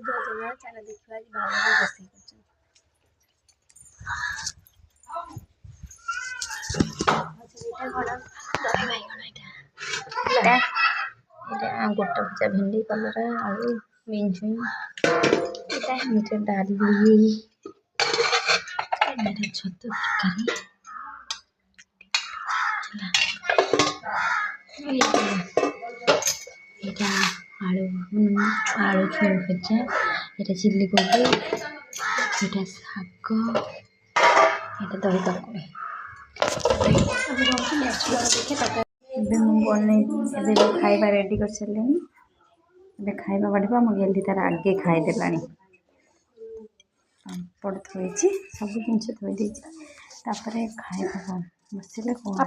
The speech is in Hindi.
जय जगन्नाथ चला देखिए आज भाई रोषे कर गोटे भजा भेंडी कलरा आलू बीन छुई डाली छतु तरकारी आलू आलू छुई भजा ये चिल्ली कोबी ये शाग ये दही काकुड़ी बन खाଇବା रेडी कर सारे खाଇବା बढ़िया मो गेली तार आगे खाईदेला पापड़ थोड़ी सब जिन थोड़ी खाଇବା बसिले खाଇବା